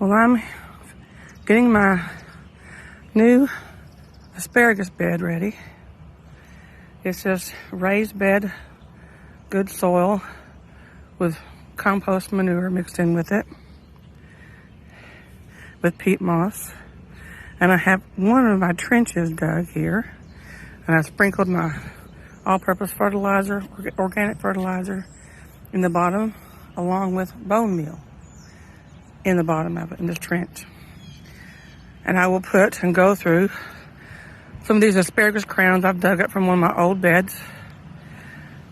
Well, I'm getting my new asparagus bed ready. It's just raised bed, good soil with compost manure mixed in with it, with peat moss. And I have one of my trenches dug here, and I sprinkled my all-purpose fertilizer, organic fertilizer, in the bottom, along with bone meal in the bottom of it, in this trench. And I will put and go through some of these asparagus crowns I've dug up from one of my old beds,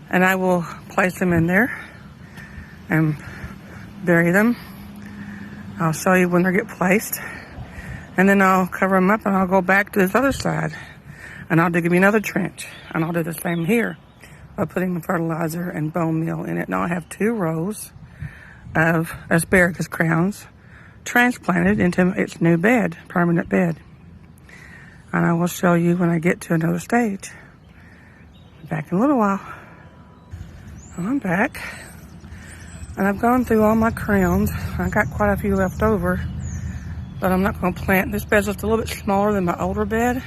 and I will place them in there and bury them. I'll show you when they get placed, and then I'll cover them up, and I'll go back to this other side, and I'll dig me another trench, and I'll do the same here by putting the fertilizer and bone meal in it. Now I have 2 rows of asparagus crowns transplanted into its new bed, permanent bed. And I will show you when I get to another stage. Back in a little while. I'm back. And I've gone through all my crowns. I got quite a few left over, but I'm not going to plant. This bed's just a little bit smaller than my older bed.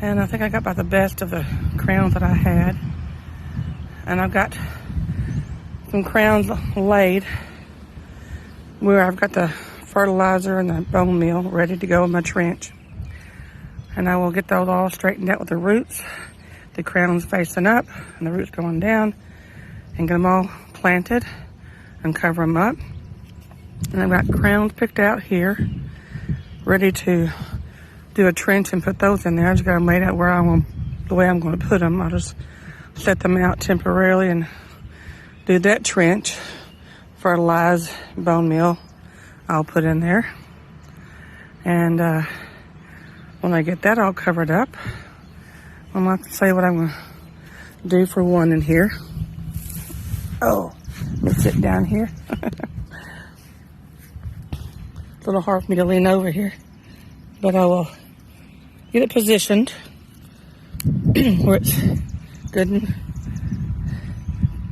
And I think I got about the best of the crowns that I had. And I've got some crowns laid where I've got the fertilizer and the bone meal ready to go in my trench. And I will get those all straightened out with the roots, the crowns facing up and the roots going down, and get them all planted and cover them up. And I've got crowns picked out here, ready to do a trench and put those in there. I just got them laid out where I want, the way I'm going to put them. I'll just set them out temporarily and do that trench. Fertilize, bone meal, I'll put in there. And when I get that all covered up, I'm going to say what I'm going to do for one in here. Oh, let me sit down here. It's a little hard for me to lean over here, but I will get it positioned where it's good and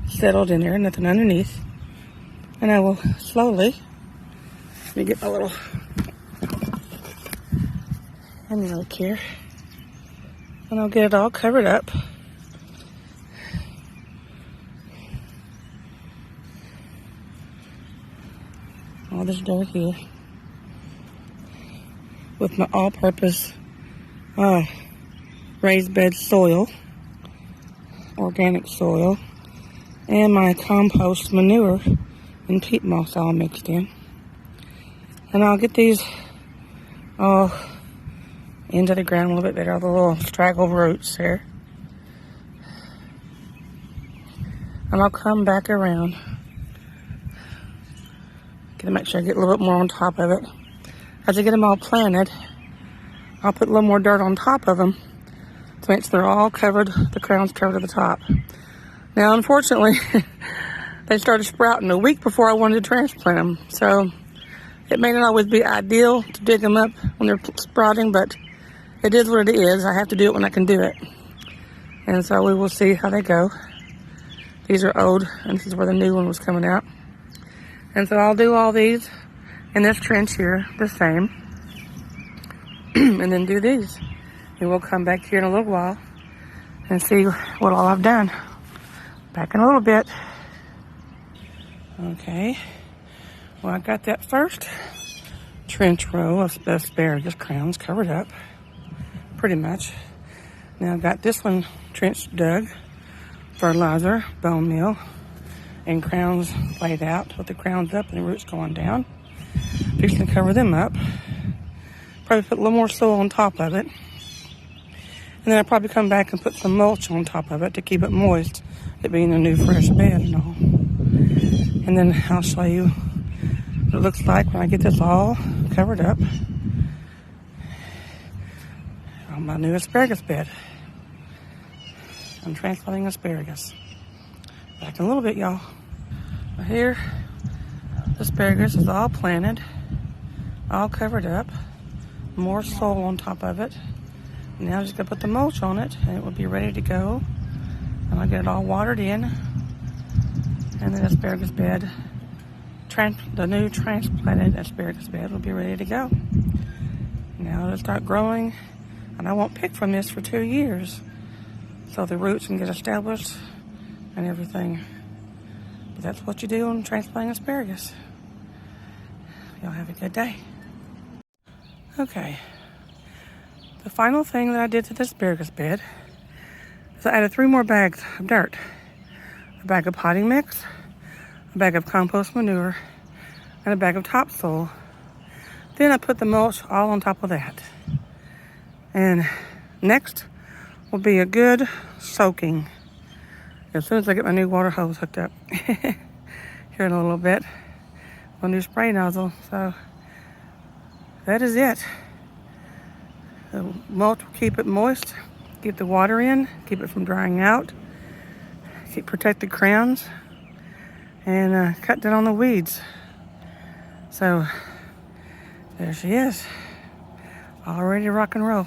settled in there, nothing underneath. And I will slowly, let me get my little hand rake here, and I'll get it all covered up. All this dirt here with my all-purpose raised bed soil, organic soil, and my compost manure and peat moss all mixed in. And I'll get these all into the ground a little bit better, the little straggle roots there. And I'll come back around. Gotta make sure I get a little bit more on top of it. As I get them all planted, I'll put a little more dirt on top of them to make sure they're all covered, the crown's covered to the top. Now, unfortunately, they started sprouting a week before I wanted to transplant them. So it may not always be ideal to dig them up when they're sprouting, but it is what it is. I have to do it when I can do it. And so we will see how they go. These are old, and this is where the new one was coming out. And so I'll do all these in this trench here the same. And then do these. And we'll come back here in a little while and see what all I've done. Back in a little bit. Okay. Well, I got that first trench row of asparagus crowns covered up. Pretty much. Now I've got this one trench dug. Fertilizer, bone meal, and crowns laid out with the crowns up and the roots going down. Fixing to cover them up. Probably put a little more soil on top of it. And then I'll probably come back and put some mulch on top of it to keep it moist, it being a new fresh bed and all. And then I'll show you what it looks like when I get this all covered up on my new asparagus bed. I'm transplanting asparagus. Back in a little bit, y'all. Here, the asparagus is all planted, all covered up, more soil on top of it. Now I'm just gonna put the mulch on it and it will be ready to go. And I'll get it all watered in. And the asparagus bed the new transplanted asparagus bed will be ready to go. Now it'll start growing, and I won't pick from this for 2 years, so the roots can get established and everything. But that's what you do on transplanting asparagus. Y'all have a good day. Okay, the final thing that I did to the asparagus bed is I added 3 more bags of dirt. A bag of potting mix, a bag of compost manure, and a bag of topsoil. Then I put the mulch all on top of that. And next will be a good soaking as soon as I get my new water hose hooked up. Here in a little bit. My new spray nozzle. So that is it. The mulch will keep it moist, keep the water in, keep it from drying out, protect the crowns, and cut down on the weeds. So there she is, all ready to rock and roll.